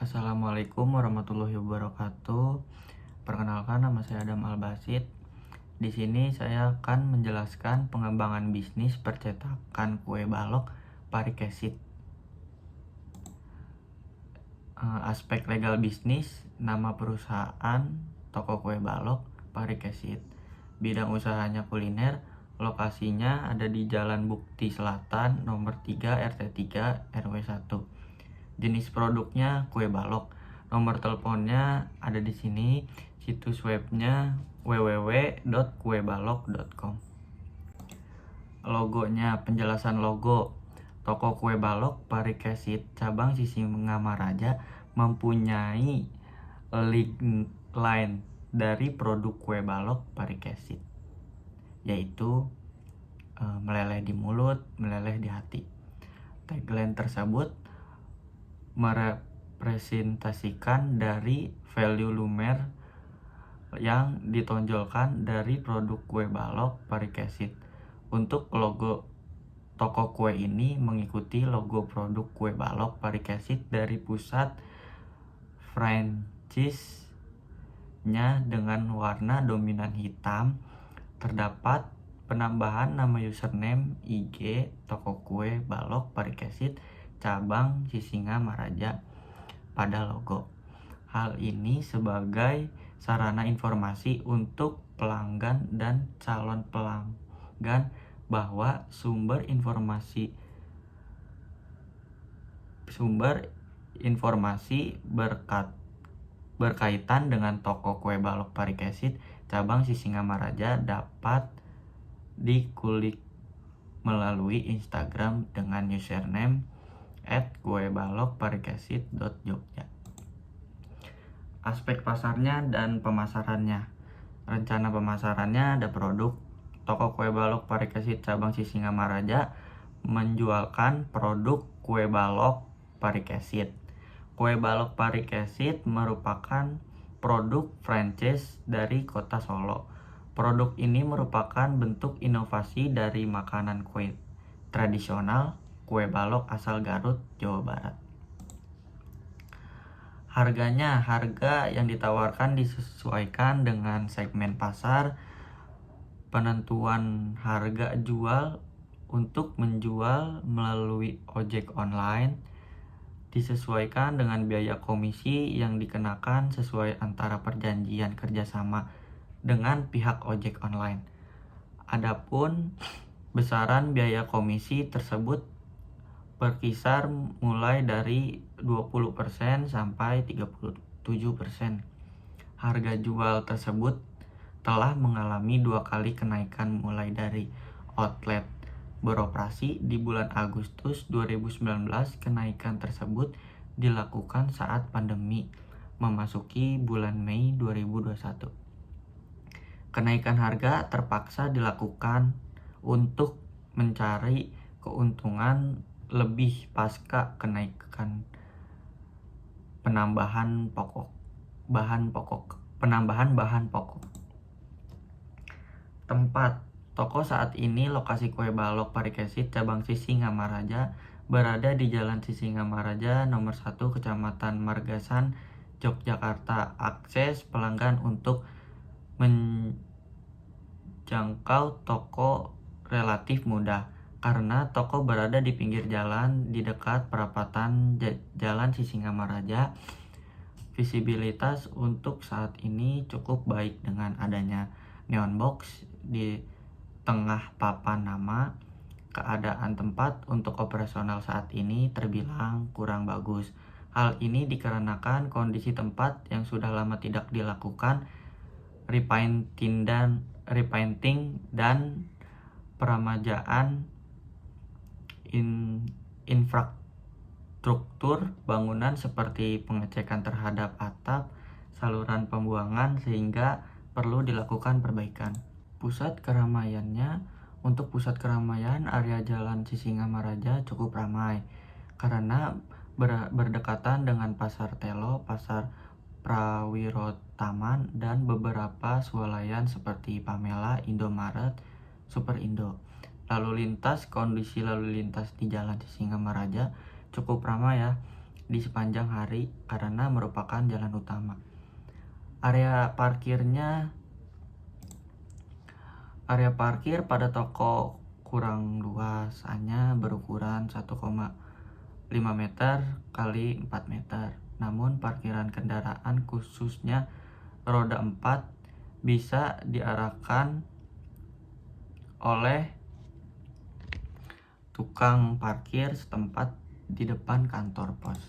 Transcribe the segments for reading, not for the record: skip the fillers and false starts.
Assalamualaikum warahmatullahi wabarakatuh. Perkenalkan, nama saya Adam Al-Basit. Di sini saya akan menjelaskan pengembangan bisnis percetakan kue balok Parikesit. Aspek legal bisnis, nama perusahaan toko kue balok Parikesit. Bidang usahanya kuliner, lokasinya ada di Jalan Bukti Selatan nomor 3 RT 3 RW 1. Jenis produknya kue balok. Nomor teleponnya ada di sini. Situs webnya www.kuebalok.com. Logonya, penjelasan logo. Toko kue balok Parikesit cabang Sisingamaraja mempunyai line dari produk kue balok Parikesit, yaitu meleleh di mulut, meleleh di hati. Tagline tersebut merepresentasikan dari value lumer yang ditonjolkan dari produk kue balok Parikesit. Untuk logo toko kue ini mengikuti logo produk kue balok Parikesit dari pusat franchise-nya dengan warna dominan hitam. Terdapat penambahan nama username IG toko kue balok Parikesit cabang Sisingamaraja pada logo. Hal ini sebagai sarana informasi untuk pelanggan dan calon pelanggan bahwa sumber informasi berkaitan dengan toko kue balok Parikesit cabang Sisingamaraja dapat dikulik melalui Instagram dengan username @kuebalokparikesit.jogja. Aspek pasarnya dan pemasarannya. Rencana pemasarannya ada produk. Toko kue balok Parikesit cabang Sisingamaraja menjualkan produk kue balok Parikesit. Kue balok Parikesit merupakan produk franchise dari Kota Solo. Produk ini merupakan bentuk inovasi dari makanan kue tradisional kue balok asal Garut, Jawa Barat. Harga yang ditawarkan disesuaikan dengan segmen pasar. Penentuan harga jual untuk menjual melalui ojek online disesuaikan dengan biaya komisi yang dikenakan sesuai antara perjanjian kerjasama dengan pihak ojek online. Adapun besaran biaya komisi tersebut berkisar mulai dari 20% sampai 37%. Harga jual tersebut telah mengalami 2 kali kenaikan mulai dari outlet beroperasi di bulan Agustus 2019. Kenaikan tersebut dilakukan saat pandemi memasuki bulan Mei 2021. Kenaikan harga terpaksa dilakukan untuk mencari keuntungan lebih pasca kenaikan penambahan bahan pokok. Tempat toko saat ini lokasi kue balok Parikesit cabang Sisingamaraja berada di Jalan Sisingamaraja nomor 1 Kecamatan Margasan, Yogyakarta. Akses pelanggan untuk menjangkau toko relatif mudah karena toko berada di pinggir jalan di dekat perapatan Jalan Sisingamaraja. Visibilitas untuk saat ini cukup baik dengan adanya neon box di tengah papan nama. Keadaan tempat untuk operasional saat ini terbilang kurang bagus. Hal ini dikarenakan kondisi tempat yang sudah lama tidak dilakukan repainting dan peramajaan infrastruktur bangunan seperti pengecekan terhadap atap, saluran pembuangan, sehingga perlu dilakukan perbaikan. Untuk pusat keramaian area Jalan Sisingamaraja cukup ramai karena berdekatan dengan Pasar Telo, Pasar Prawirotaman, dan beberapa swalayan seperti Pamela, Indomaret, Superindo. Kondisi lalu lintas di Jalan Sisingamaraja cukup ramai ya, di sepanjang hari karena merupakan jalan utama. Area parkir pada toko kurang luas, hanya berukuran 1,5 meter kali 4 meter. Namun parkiran kendaraan khususnya roda 4 bisa diarahkan oleh tukang parkir setempat di depan kantor pos.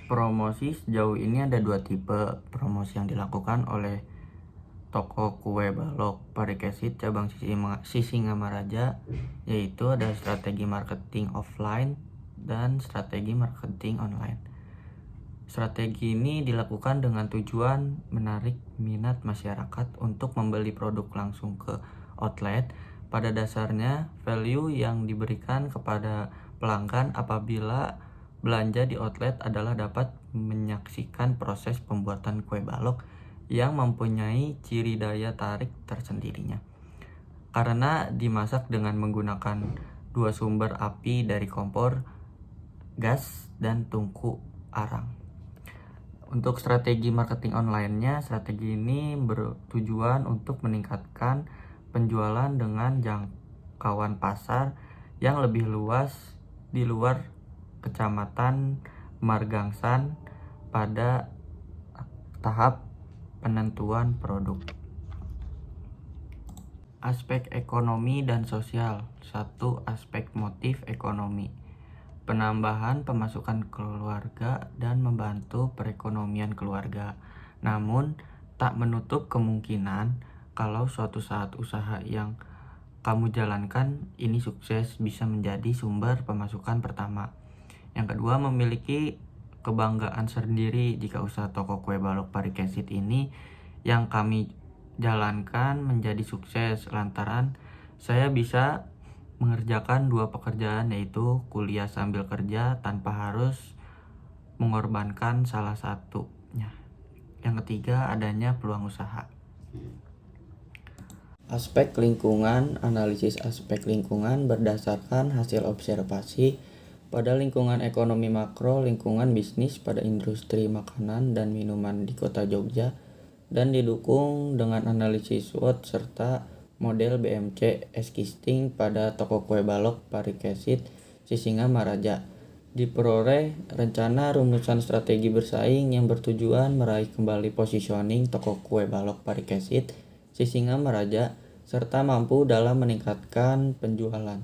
Promosi sejauh ini ada 2 tipe promosi yang dilakukan oleh toko kue balok Parikesit cabang Sisingamaraja, yaitu ada strategi marketing offline dan strategi marketing online. Strategi ini dilakukan dengan tujuan menarik minat masyarakat untuk membeli produk langsung ke outlet. Pada dasarnya, value yang diberikan kepada pelanggan apabila belanja di outlet adalah dapat menyaksikan proses pembuatan kue balok yang mempunyai ciri daya tarik tersendirinya. Karena dimasak dengan menggunakan 2 sumber api dari kompor, gas, dan tungku arang. Untuk strategi marketing online-nya, strategi ini bertujuan untuk meningkatkan penjualan dengan jangkauan pasar yang lebih luas di luar Kecamatan Margangsan pada tahap penentuan produk. Aspek ekonomi dan sosial. 1. Aspek motif ekonomi. Penambahan pemasukan keluarga dan membantu perekonomian keluarga. Namun, tak menutup kemungkinan kalau suatu saat usaha yang kamu jalankan ini sukses bisa menjadi sumber pemasukan pertama. Yang kedua, memiliki kebanggaan sendiri jika usaha toko kue balok Parikesit ini yang kami jalankan menjadi sukses lantaran saya bisa mengerjakan 2 pekerjaan, yaitu kuliah sambil kerja tanpa harus mengorbankan salah satunya. Yang ketiga, adanya peluang usaha. Aspek lingkungan. Analisis aspek lingkungan berdasarkan hasil observasi pada lingkungan ekonomi makro, lingkungan bisnis pada industri makanan dan minuman di Kota Jogja, dan didukung dengan analisis SWOT serta model BMC existing pada toko kue balok Parikesit Sisingamaraja. Diperoleh rencana rumusan strategi bersaing yang bertujuan meraih kembali positioning toko kue balok Parikesit Sisingamaraja serta mampu dalam meningkatkan penjualan.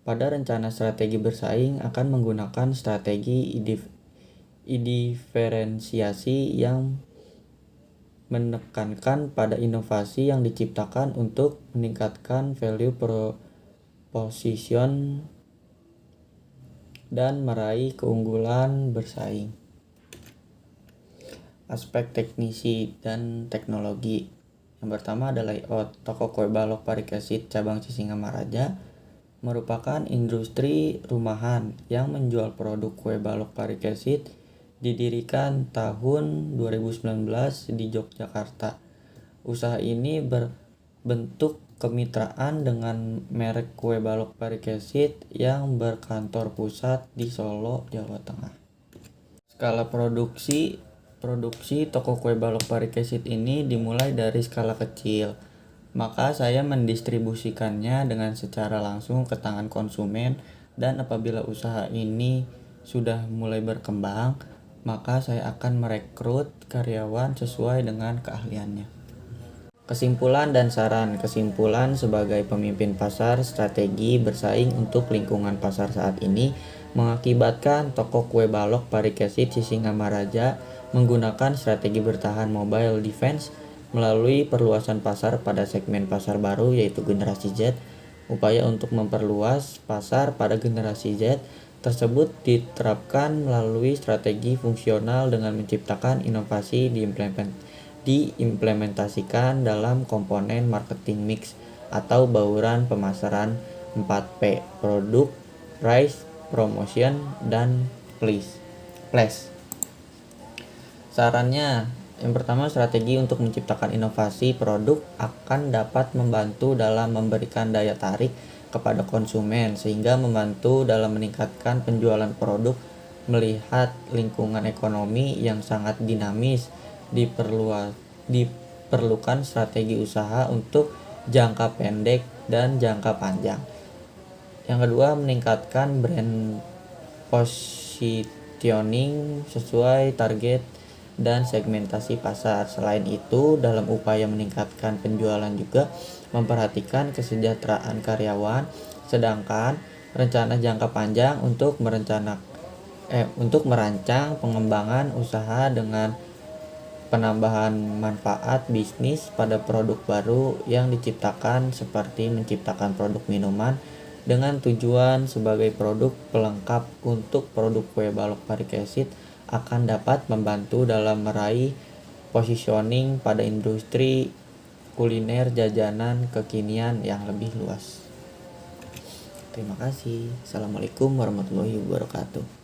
Pada rencana strategi bersaing akan menggunakan strategi diferensiasi yang menekankan pada inovasi yang diciptakan untuk meningkatkan value proposition dan meraih keunggulan bersaing. Aspek teknisi dan teknologi. Yang pertama adalah layout. Toko kue balok Parikesit cabang Sisingamaraja merupakan industri rumahan yang menjual produk kue balok Parikesit. Didirikan tahun 2019 di Yogyakarta. Usaha ini berbentuk kemitraan dengan merek kue balok Parikesit yang berkantor pusat di Solo, Jawa Tengah. Skala produksi toko kue balok Parikesit ini dimulai dari skala kecil. Maka saya mendistribusikannya dengan secara langsung ke tangan konsumen, dan apabila usaha ini sudah mulai berkembang, maka saya akan merekrut karyawan sesuai dengan keahliannya. Kesimpulan dan saran. Kesimpulan, sebagai pemimpin pasar, strategi bersaing untuk lingkungan pasar saat ini mengakibatkan toko kue balok Parikesit Sisingamaraja menggunakan strategi bertahan mobile defense melalui perluasan pasar pada segmen pasar baru, yaitu generasi Z. Upaya untuk memperluas pasar pada generasi Z tersebut diterapkan melalui strategi fungsional dengan menciptakan inovasi diimplementasikan dalam komponen marketing mix atau bauran pemasaran 4P, produk, price, promotion, dan place. Sarannya, yang pertama, strategi untuk menciptakan inovasi produk akan dapat membantu dalam memberikan daya tarik kepada konsumen sehingga membantu dalam meningkatkan penjualan produk Melihat lingkungan ekonomi yang sangat dinamis, diperlukan strategi usaha untuk jangka pendek dan jangka panjang. Yang kedua, meningkatkan brand positioning sesuai target dan segmentasi pasar. Selain itu, dalam upaya meningkatkan penjualan juga memperhatikan kesejahteraan karyawan, sedangkan rencana jangka panjang untuk merancang pengembangan usaha dengan penambahan manfaat bisnis pada produk baru yang diciptakan, seperti menciptakan produk minuman dengan tujuan sebagai produk pelengkap untuk produk kue balok Paric Acid, akan dapat membantu dalam meraih positioning pada industri kuliner jajanan kekinian yang lebih luas. Terima kasih. Assalamualaikum warahmatullahi wabarakatuh.